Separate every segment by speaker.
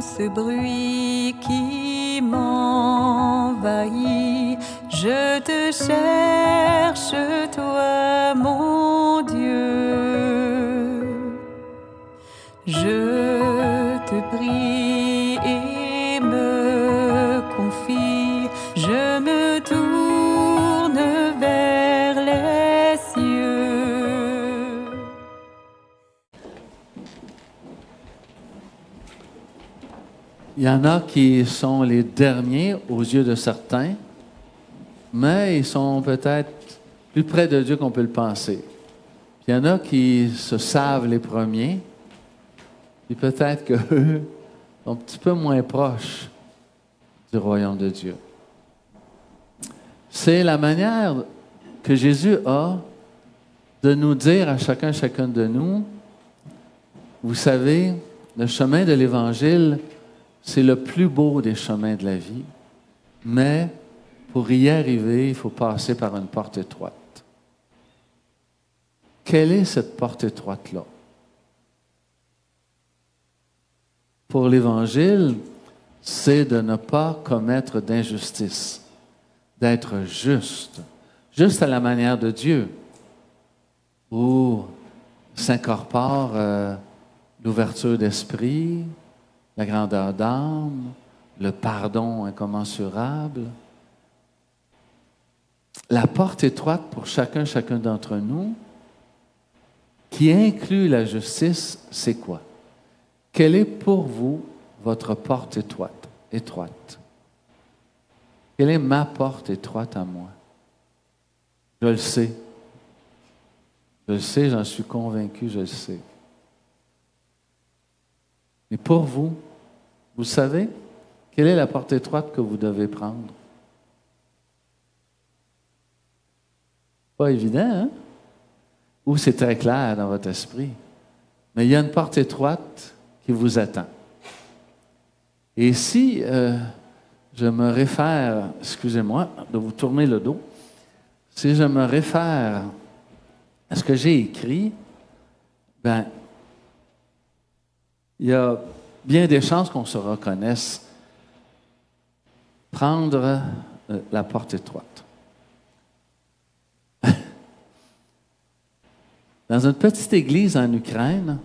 Speaker 1: ce bruit qui m'envahit, je te cherche, toi mon Dieu. Je te prie et me confie, je me tourne vers les cieux.
Speaker 2: Il y en a qui sont les derniers aux yeux de certains, mais ils sont peut-être plus près de Dieu qu'on peut le penser. Puis il y en a qui se savent les premiers, puis peut-être qu'eux sont un petit peu moins proches du royaume de Dieu. C'est la manière que Jésus a de nous dire à chacun de nous, vous savez, le chemin de l'Évangile, c'est le plus beau des chemins de la vie, mais pour y arriver, il faut passer par une porte étroite. Quelle est cette porte étroite-là? Pour l'Évangile, c'est de ne pas commettre d'injustice, d'être juste, juste à la manière de Dieu, où s'incorpore l'ouverture d'esprit, la grandeur d'âme, le pardon incommensurable. La porte étroite pour chacun d'entre nous, qui inclut la justice, c'est quoi? Quelle est pour vous votre porte étroite? Quelle est ma porte étroite à moi? Je le sais. Je le sais, j'en suis convaincu, je le sais. Mais pour vous, vous savez, quelle est la porte étroite que vous devez prendre? Pas évident, hein? Ou c'est très clair dans votre esprit. Mais il y a une porte étroite qui vous attend. Et si je me réfère, excusez-moi de vous tourner le dos, si je me réfère à ce que j'ai écrit, ben, il y a bien des chances qu'on se reconnaisse. Prendre la porte étroite. Dans une petite église en Ukraine,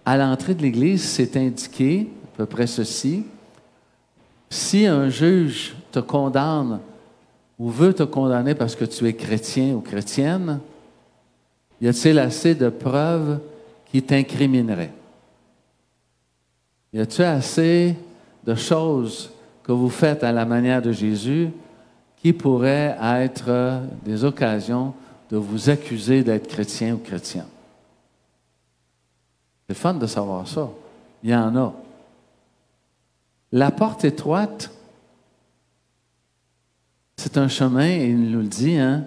Speaker 2: à l'entrée de l'église, c'est indiqué à peu près ceci. Si un juge te condamne ou veut te condamner parce que tu es chrétien ou chrétienne, y a-t-il assez de preuves qui t'incrimineraient? Y a-t-il assez de choses que vous faites à la manière de Jésus qui pourraient être des occasions de vous accuser d'être chrétien ou chrétien? C'est fun de savoir ça. Il y en a. La porte étroite, c'est un chemin, et il nous le dit, hein,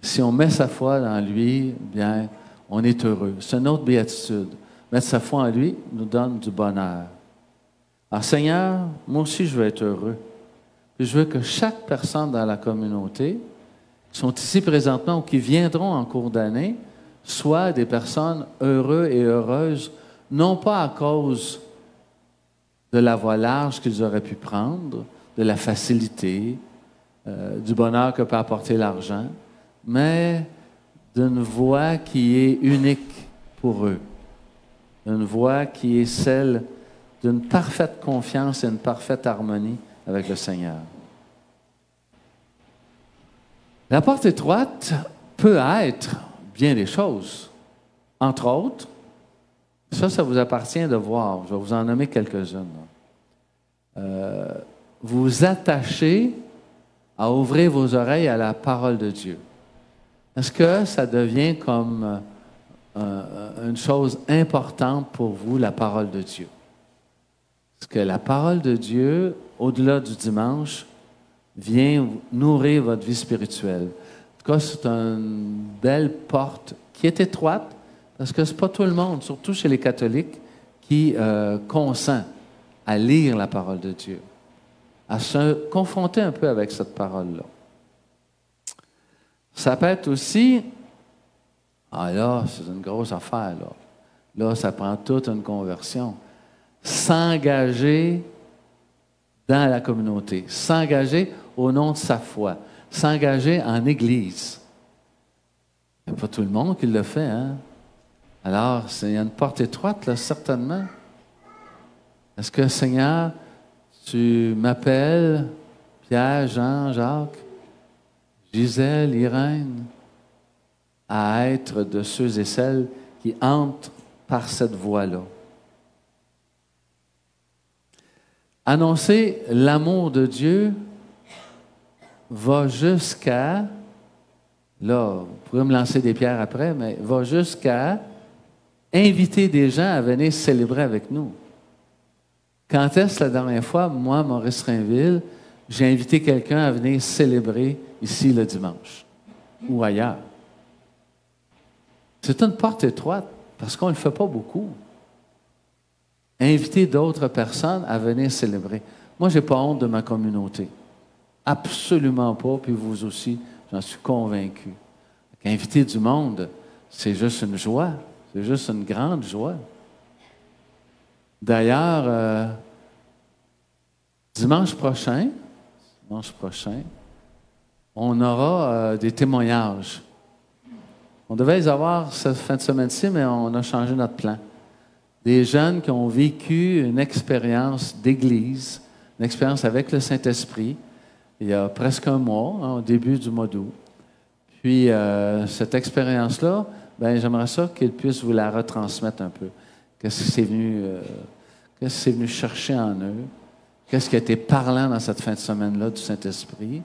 Speaker 2: si on met sa foi dans lui, bien, on est heureux. C'est une autre béatitude. Mettre sa foi en lui nous donne du bonheur. Alors, Seigneur, moi aussi, je veux être heureux. Puis je veux que chaque personne dans la communauté, qui sont ici présentement ou qui viendront en cours d'année, soient des personnes heureuses et heureuses, non pas à cause de la voie large qu'ils auraient pu prendre, de la facilité, du bonheur que peut apporter l'argent, mais d'une voie qui est unique pour eux. Une voie qui est celle d'une parfaite confiance et une parfaite harmonie avec le Seigneur. La porte étroite peut être bien des choses. Entre autres, ça vous appartient de voir. Je vais vous en nommer quelques-unes. Vous attachez à ouvrir vos oreilles à la parole de Dieu. Est-ce que ça devient comme une chose importante pour vous, la parole de Dieu? Est-ce que la parole de Dieu, au-delà du dimanche, vient nourrir votre vie spirituelle? En tout cas, c'est une belle porte qui est étroite, parce que ce n'est pas tout le monde, surtout chez les catholiques, qui consent à lire la parole de Dieu, à se confronter un peu avec cette parole-là. Ça peut être aussi, là, c'est une grosse affaire, là. Là, ça prend toute une conversion. s'engager dans la communauté, s'engager au nom de sa foi, s'engager en Église. Il n'y a pas tout le monde qui le fait, hein? Alors, il y a une porte étroite, là, certainement. Est-ce que, Seigneur, tu m'appelles, Pierre, Jean, Jacques, Gisèle, Irène, à être de ceux et celles qui entrent par cette voie-là? Annoncer l'amour de Dieu va jusqu'à, là, vous pourrez me lancer des pierres après, mais va jusqu'à inviter des gens à venir célébrer avec nous. Quand est-ce la dernière fois, moi, Maurice Rainville, j'ai invité quelqu'un à venir célébrer ici le dimanche ou ailleurs? C'est une porte étroite parce qu'on ne le fait pas beaucoup. Inviter d'autres personnes à venir célébrer. Moi, je n'ai pas honte de ma communauté. Absolument pas, puis vous aussi, j'en suis convaincu. Inviter du monde, c'est juste une joie. C'est juste une grande joie. D'ailleurs, dimanche prochain, on aura des témoignages. On devait les avoir cette fin de semaine-ci, mais on a changé notre plan. Des jeunes qui ont vécu une expérience d'église, une expérience avec le Saint-Esprit, il y a presque un mois, hein, au début du mois d'août. Puis, cette expérience-là, ben, j'aimerais ça qu'ils puissent vous la retransmettre un peu. Qu'est-ce qui c'est venu chercher en eux? Qu'est-ce qui a été parlant dans cette fin de semaine-là du Saint-Esprit?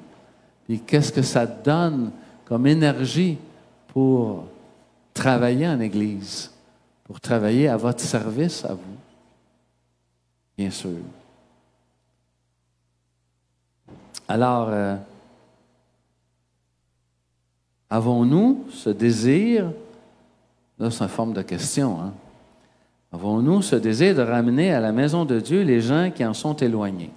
Speaker 2: Puis, qu'est-ce que ça donne comme énergie pour travailler en Église, pour travailler à votre service, à vous, bien sûr. Alors, avons-nous ce désir, là c'est une forme de question, hein? Avons-nous ce désir de ramener à la maison de Dieu les gens qui en sont éloignés?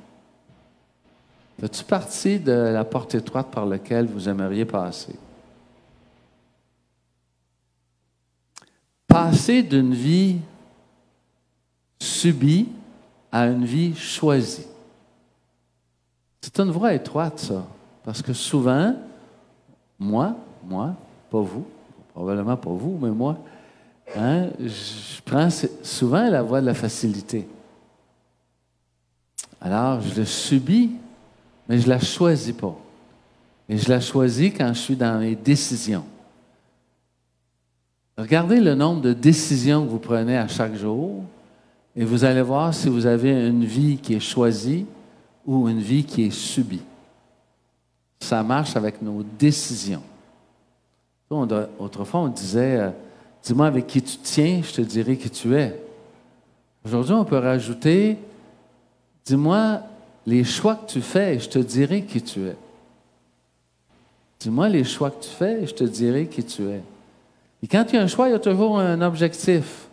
Speaker 2: Fais-tu partie de la porte étroite par laquelle vous aimeriez passer? Passer d'une vie subie à une vie choisie. C'est une voie étroite, ça. Parce que souvent, moi, pas vous, probablement pas vous, mais moi, hein, je prends souvent la voie de la facilité. Alors, je le subis, mais je ne la choisis pas. Et je la choisis quand je suis dans mes décisions. Regardez le nombre de décisions que vous prenez à chaque jour et vous allez voir si vous avez une vie qui est choisie ou une vie qui est subie. Ça marche avec nos décisions. Autrefois, on disait « Dis-moi avec qui tu tiens, je te dirai qui tu es ». Aujourd'hui, on peut rajouter « Dis-moi les choix que tu fais et je te dirai qui tu es ». Dis-moi les choix que tu fais et je te dirai qui tu es. Et quand il y a un choix, il y a toujours un objectif.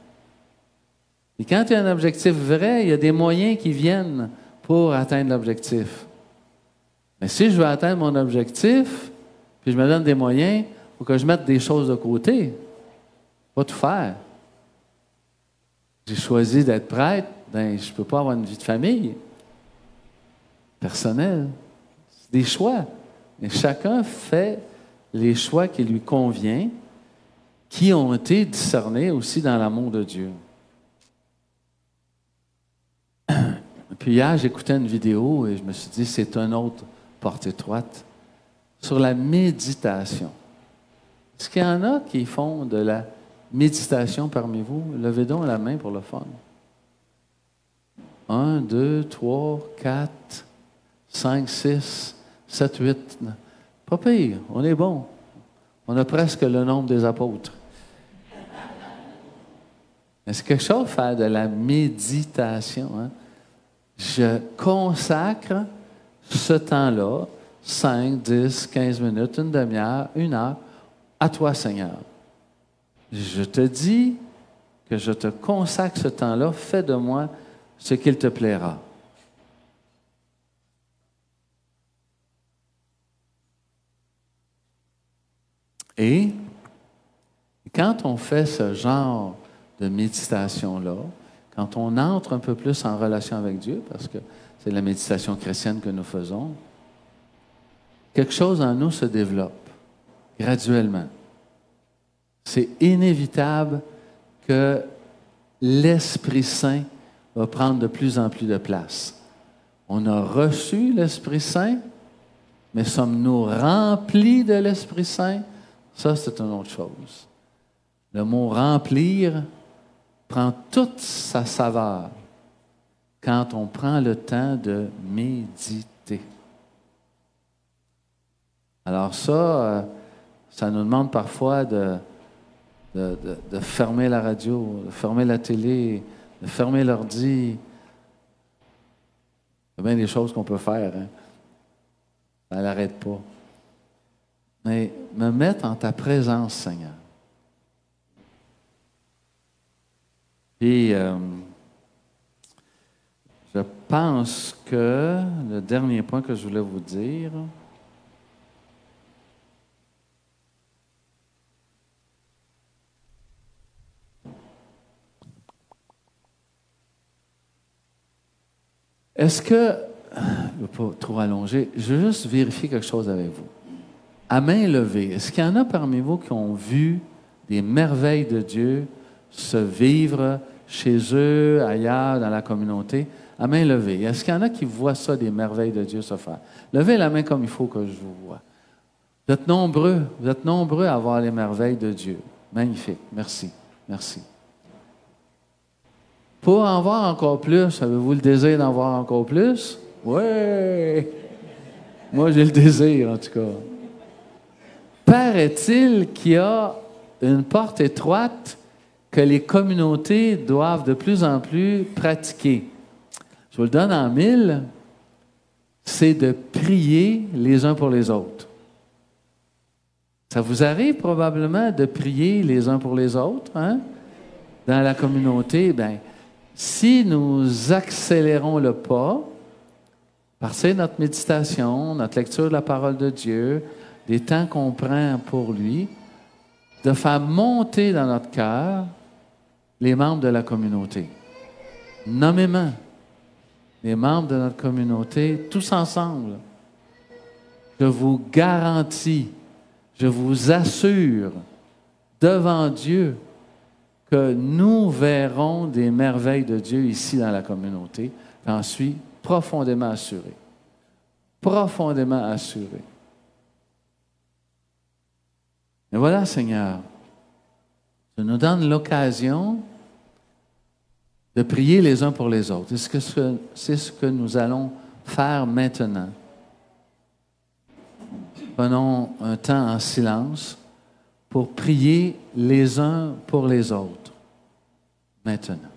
Speaker 2: Et quand il y a un objectif vrai, il y a des moyens qui viennent pour atteindre l'objectif. Mais si je veux atteindre mon objectif, puis je me donne des moyens, il faut que je mette des choses de côté. Pas tout faire. J'ai choisi d'être prêtre, ben je ne peux pas avoir une vie de famille personnelle. C'est des choix. Et chacun fait les choix qui lui conviennent, qui ont été discernés aussi dans l'amour de Dieu. Puis hier, j'écoutais une vidéo et je me suis dit, c'est une autre porte étroite, sur la méditation. Est-ce qu'il y en a qui font de la méditation parmi vous? Levez donc la main pour le fun. 1, 2, 3, 4, 5, 6, 7, 8. Pas pire, on est bon. On a presque le nombre des apôtres. Mais c'est quelque chose de faire de la méditation. Hein? Je consacre ce temps-là, 5, 10, 15 minutes, une demi-heure, 1 heure, à toi, Seigneur. Je te dis que je te consacre ce temps-là, fais de moi ce qu'il te plaira. Et quand on fait ce genre de méditation-là, quand on entre un peu plus en relation avec Dieu, parce que c'est la méditation chrétienne que nous faisons, quelque chose en nous se développe graduellement. C'est inévitable que l'Esprit Saint va prendre de plus en plus de place. On a reçu l'Esprit Saint, mais sommes-nous remplis de l'Esprit Saint? Ça, c'est une autre chose. Le mot « remplir » prend toute sa saveur quand on prend le temps de méditer. Alors ça nous demande parfois de fermer la radio, de fermer la télé, de fermer l'ordi. Il y a bien des choses qu'on peut faire. Hein? Ça n'arrête pas. Mais me mettre en ta présence, Seigneur. Puis, je pense que le dernier point que je voulais vous dire, est-ce que, je ne veux pas trop allonger, je veux juste vérifier quelque chose avec vous. À main levée, est-ce qu'il y en a parmi vous qui ont vu des merveilles de Dieu se vivre chez eux, ailleurs, dans la communauté? À main levée. Est-ce qu'il y en a qui voient ça, des merveilles de Dieu se faire? Levez la main comme il faut que je vous vois. Vous êtes nombreux à voir les merveilles de Dieu. Magnifique. Merci. Merci. Pour en voir encore plus, avez-vous le désir d'en voir encore plus? Oui! Moi, j'ai le désir, en tout cas. Paraît-il qu'il y a une porte étroite que les communautés doivent de plus en plus pratiquer. Je vous le donne en mille, c'est de prier les uns pour les autres. Ça vous arrive probablement de prier les uns pour les autres, hein? Dans la communauté, bien, si nous accélérons le pas, par notre méditation, notre lecture de la parole de Dieu, des temps qu'on prend pour lui, de faire monter dans notre cœur les membres de la communauté. Nommément, les membres de notre communauté, tous ensemble. Je vous garantis, je vous assure, devant Dieu, que nous verrons des merveilles de Dieu ici dans la communauté. J'en suis profondément assuré. Profondément assuré. Et voilà, Seigneur, tu nous donnes l'occasion de prier les uns pour les autres. C'est ce que nous allons faire maintenant. Prenons un temps en silence pour prier les uns pour les autres. Maintenant.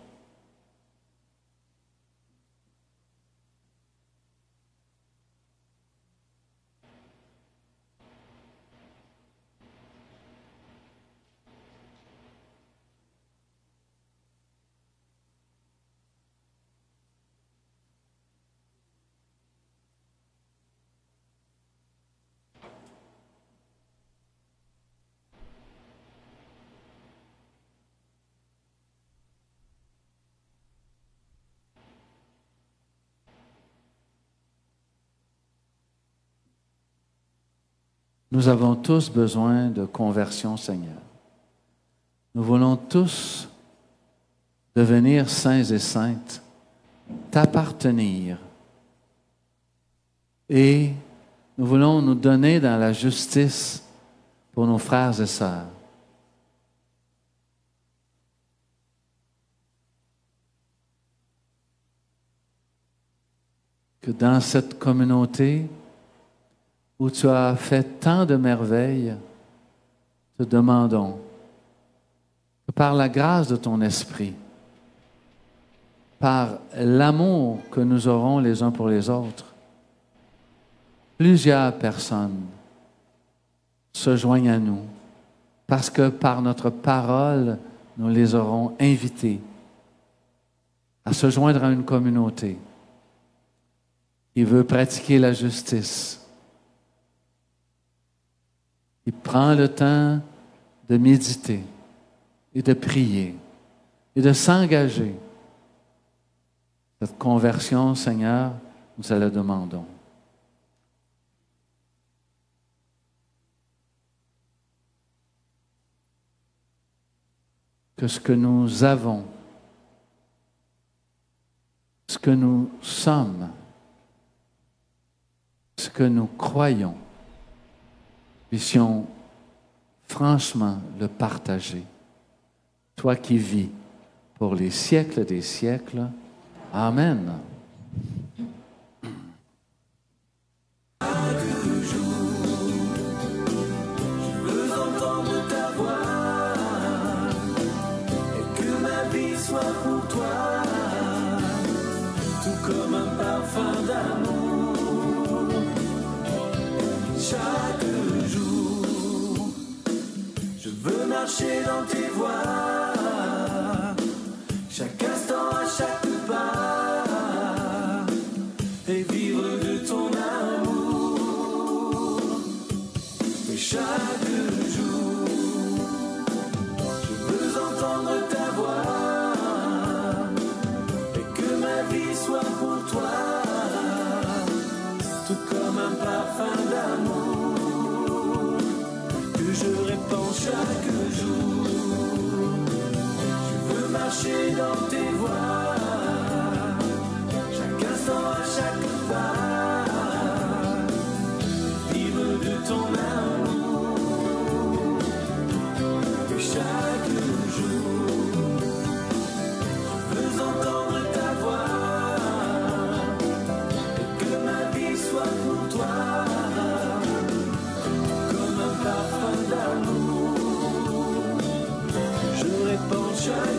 Speaker 2: Nous avons tous besoin de conversion, Seigneur. Nous voulons tous devenir saints et saintes, t'appartenir. Et nous voulons nous donner dans la justice pour nos frères et sœurs. Que dans cette communauté où tu as fait tant de merveilles, te demandons que par la grâce de ton esprit, par l'amour que nous aurons les uns pour les autres, plusieurs personnes se joignent à nous, parce que par notre parole, nous les aurons invités à se joindre à une communauté qui veut pratiquer la justice. Il prend le temps de méditer et de prier et de s'engager Cette conversion, Seigneur, nous te la demandons. Que ce que nous avons, ce que nous sommes, ce que nous croyons, puissions franchement le partager. Toi qui vis pour les siècles des siècles. Amen.
Speaker 3: Pour toi, tout comme un parfum d'amour. Chaque jour, je veux marcher dans tes voies. Chaque instant, à chaque pas, et vivre de ton amour. Et chaque jour, je veux entendre ta voix. Soit pour toi, tout comme un parfum d'amour que je répands chaque jour. Je veux marcher dans tes voies, chaque instant, à chaque pas, vivre de ton amour. Que chaque jour, je veux entendre ta voix. Pour toi, comme un parfum d'amour, je répands chaque